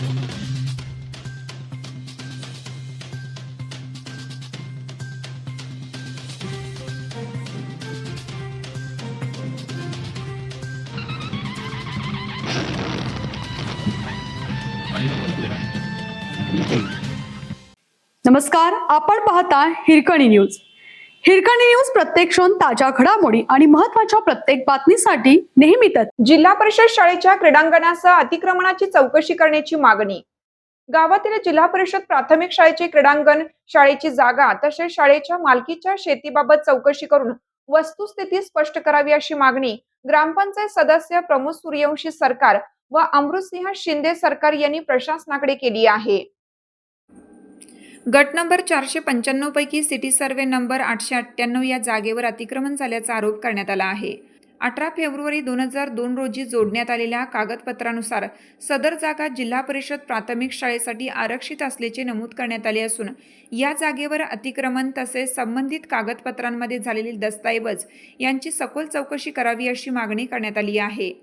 नमस्कार, आपण पाहता हिरकणी न्यूज. हिरकणी न्यूज प्रत्येक क्षण ताज्या घडामोडी आणि महत्त्वाच्या प्रत्येक बातमीसाठी नेहमीच. जिल्हा परिषद शाळेच्या क्रीडांगणासह अतिक्रमणाची चौकशी करण्याची मागणी. गावातील जिल्हा परिषद प्राथमिक शाळेचे क्रीडांगण, शाळेची जागा तसेच शाळेच्या मालकीच्या शेतीबाबत चौकशी करून वस्तुस्थिती स्पष्ट करावी अशी मागणी ग्रामपंचायत सदस्य प्रमोद सूर्यवंशी सरकार व अमृतसिंह शिंदे सरकार यांनी प्रशासनाकडे केली आहे. गट नंबर 495 पैकी सिटी सर्वे नंबर 898 या जागेवर अतिक्रमण झाल्याचा आरोप करण्यात आला आहे. 18 फेब्रुवारी 2002 रोजी जोडण्यात आलेल्या कागदपत्रानुसार सदर जागा जिल्हा परिषद प्राथमिक शाळेसाठी आरक्षित असल्याचे नमूद करण्यात आले असून या जागेवर अतिक्रमण तसेच संबंधित कागदपत्रांमध्ये झालेले दस्तऐवज यांची सखोल चौकशी करावी अशी मागणी करण्यात आली आहे.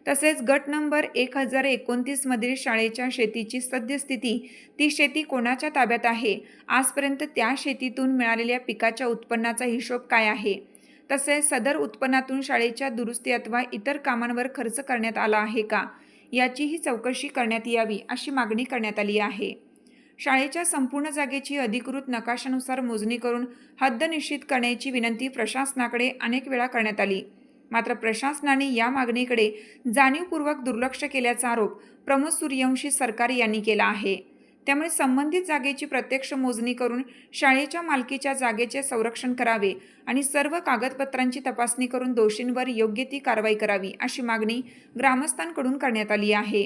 तसेच गट नंबर 1029 मधील शाळेच्या शेतीची सद्यस्थिती, ती शेती कोणाच्या ताब्यात आहे, आजपर्यंत त्या शेतीतून मिळालेल्या पिकाच्या उत्पन्नाचा हिशोब काय आहे, तसेच सदर उत्पन्नातून शाळेच्या दुरुस्ती अथवा इतर कामांवर खर्च करण्यात आला आहे का, याचीही चौकशी करण्यात यावी अशी मागणी करण्यात आली आहे. शाळेच्या संपूर्ण जागेची अधिकृत नकाशानुसार मोजणी करून हद्द निश्चित करण्याची विनंती प्रशासनाकडे अनेक वेळा करण्यात आली. मात्र प्रशासनाने या मागणीकडे जाणीवपूर्वक दुर्लक्ष केल्याचा आरोप प्रमोद सूर्यवंशी सरकार यांनी केला आहे. त्यामुळे संबंधित जागेची प्रत्यक्ष मोजणी करून शाळेच्या मालकीच्या जागेचे संरक्षण करावे आणि सर्व कागदपत्रांची तपासणी करून दोषींवर योग्य ती कारवाई करावी अशी मागणी ग्रामस्थांकडून करण्यात आली आहे.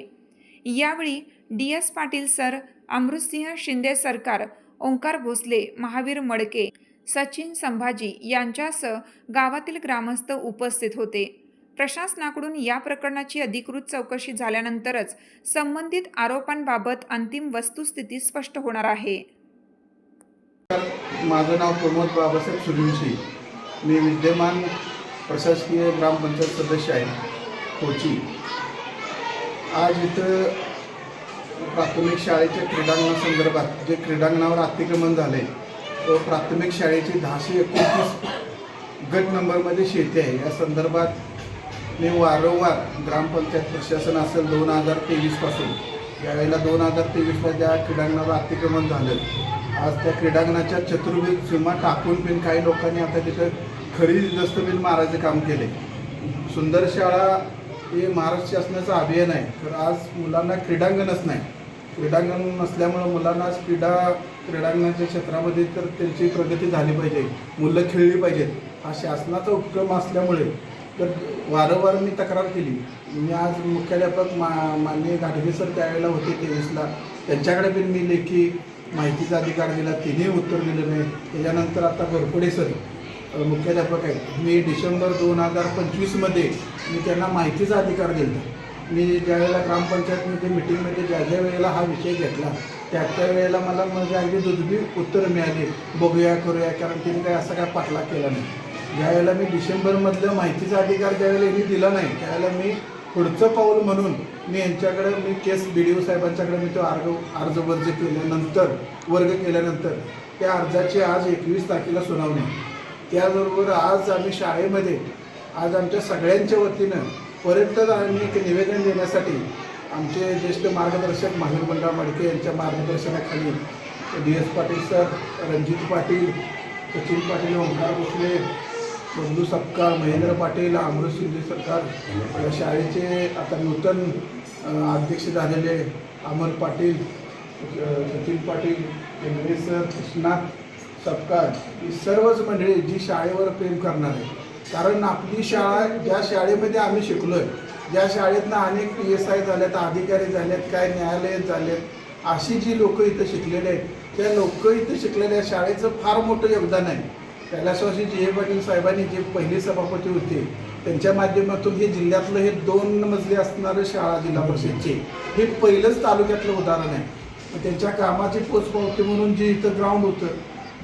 यावेळी DS पाटील सर, अमृतसिंह शिंदे सरकार, ओंकार भोसले, महावीर मडके, सचिन संभाजी यांच्यासह गावातील ग्रामस्थ उपस्थित होते. प्रशासनाकडून या प्रकरणाची अधिकृत चौकशी झाल्यानंतरच संबंधित आरोपांबाबत अंतिम वस्तुस्थिती स्पष्ट होणार आहे. माझं नाव प्रमोद बाबासाहेब सूर्यवंशी. मी विद्यमान प्रशासकीय ग्रामपंचायत सदस्य आहे कोची. आज इथं प्राथमिक शाळेच्या क्रीडांगणासंदर्भात जे क्रीडांगणावर अतिक्रमण झाले व प्राथमिक शाळेची 1029 गट नंबरमध्ये शेती आहे, या संदर्भात मी वारंवार ग्रामपंचायत प्रशासन असेल 2023 पासून, यावेळेला 2023ला ज्या क्रीडांगणावर अतिक्रमण झालं, आज त्या क्रीडांगणाच्या चतुर्भुज सीमा टाकून पण काही लोकांनी आता तिथं खरी दस्तबिल मारायचं काम केले. सुंदर शाळा हे महाराष्ट्र शासनाचं अभियान आहे, तर आज मुलांना क्रीडांगणच नाही. क्रीडांगण नसल्यामुळं मुलांना क्रीडांगणाच्या क्षेत्रामध्ये तर त्यांची प्रगती झाली पाहिजे, मुलं खेळली पाहिजेत, हा शासनाचा उपक्रम असल्यामुळे तर वारंवार मी तक्रार केली. मी आज मुख्याध्यापक माननीय गाडगे सर त्यावेळेला होते 23ला, त्यांच्याकडे पण मी लेखी माहितीचा अधिकार दिला, तिने उत्तर दिलं नाही. त्याच्यानंतर आता घोरपडे सर मुख्याध्यापक आहेत, मी डिसेंबर 2025मध्ये मी त्यांना माहितीचा अधिकार दिला. मी ज्यावेळेला ग्रामपंचायतमध्ये मिटिंगमध्ये ज्या वेळेला हा विषय घेतला त्या वेळेला मला म्हणजे अगदी दुधबी उत्तरं मिळाली, बघूया करूया, कारण तिने काही असा काय पाठलाग केला नाही. ज्यावेळेला मी डिसेंबरमधलं माहितीचा अधिकार ज्यावेळेला यांनी दिला नाही, त्यावेळेला मी पुढचं पाऊल म्हणून मी यांच्याकडे मी केस BDO साहेबांच्याकडे मी तो अर्ज वर्ग केल्यानंतर त्या अर्जाची आज 21 तारखेला सुनावणी. त्याचबरोबर आज आम्ही शाळेमध्ये आज आमच्या सगळ्यांच्या वतीनं परत आम्ही एक निवेदन देण्यासाठी आमचे ज्येष्ठ मार्गदर्शक महावीर मडके यांच्या मार्गदर्शनाखाली DS पाटील सर, रणजित पाटील, सचिन पाटील, ओंकार भोसले, बंधू सपकाळ, महेंद्र पाटील, अमृत शिंदे सरकार, या शाळेचे आता नूतन अध्यक्ष झालेले अमर पाटील, सचिन पाटील, केंद्रे सर, कृष्णात सपकाळ, ही सर्वच मंडळी जी शाळेवर प्रेम करणार आहे. कारण आपली शाळा, ज्या शाळेमध्ये आम्ही शिकलो आहे, ज्या शाळेतनं अनेक PSI झाल्यात, अधिकारी झालेत, काय न्यायालयात झालेत, अशी जी लोकं इथं शिकलेले आहेत, त्या लोकं इथं शिकलेल्या शाळेचं फार मोठं योगदान आहे. कैलासवासी GA पाटील साहेबांनी जे पहिले सभापती होते, त्यांच्या माध्यमातून हे जिल्ह्यातलं हे 2 मजली असणारं शाळा जिल्हा परिषदचे हे पहिलंच तालुक्यातलं उदाहरण आहे. त्यांच्या कामाची पोचपावती म्हणून जे इथं ग्राउंड होतं,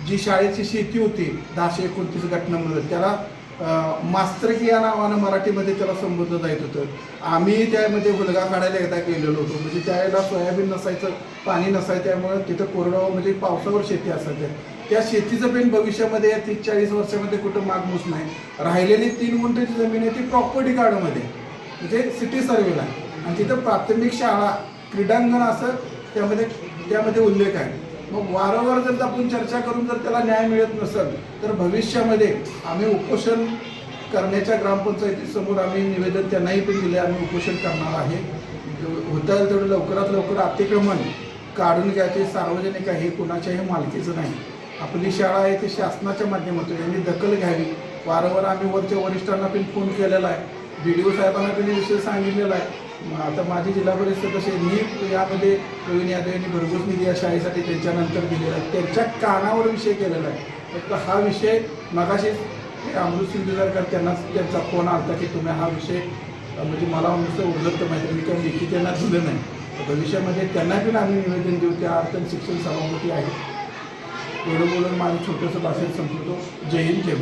जी शाळेची शेती होती 1029 गट नंबर, त्याला मास्तरकी या नावानं मराठीमध्ये त्याला संबोधलं जात होतं. आम्ही त्यामध्ये हुलगा काढायला एकदा गेलेलो होतो. म्हणजे त्यावेळेला सोयाबीन नसायचं, पाणी नसायचं, त्यामुळे तिथं कोरडवाहू म्हणजे पावसावर शेती असायचं. त्या शेतीचं पण भविष्यामध्ये या 30-40 वर्षामध्ये कुठं मागमूस नाही. राहिलेली 3 गुंठेची जमीन आहे ती प्रॉपर्टी कार्डमध्ये म्हणजे सिटी सर्वेला आहे आणि तिथं प्राथमिक शाळा, क्रीडांगण असं त्यामध्ये उल्लेख आहे. मग वारंवार जर आपण चर्चा करून जर त्याला न्याय मिळत नसेल तर भविष्यामध्ये आम्ही उपोषण करण्याच्या ग्रामपंचायतीसमोर आम्ही निवेदन त्यांनाही पण दिले. आम्ही उपोषण करणार आहे. होता येईल तेवढं लवकरात लवकर अतिक्रमण काढून घ्या. ते सार्वजनिक आहे, कुणाच्याही मालकीचं नाही. आपली शाळा आहे ती शासनाच्या माध्यमातून यांनी दखल घ्यावी. वारंवार आम्ही वरच्या वरिष्ठांना पण फोन केलेला आहे, BDO साहेबांना पण विषय सांगितलेला आहे. आता माझे जिल्हा परिषद सदस्य मी यामध्ये प्रवीण यादव यांनी भरघोस निधी या शाळेसाठी त्यांच्यानंतर दिलेला आहे. त्यांच्या कानावर विषय केलेला आहे. फक्त हा विषय मगाशी अमृत सिंधुदुर्गकर त्यांचा फोन आला की तुम्ही हा विषय म्हणजे मला नुसतं उलट माहिती मी काही लेखी त्यांना दिलं नाही. भविष्यामध्ये त्यांना पण आम्ही निवेदन देऊ. त्या अर्थ शिक्षण सभापती आहे. एवढं बोलून माझं छोटंसं भाषण संपवतो. जय हिंद, जय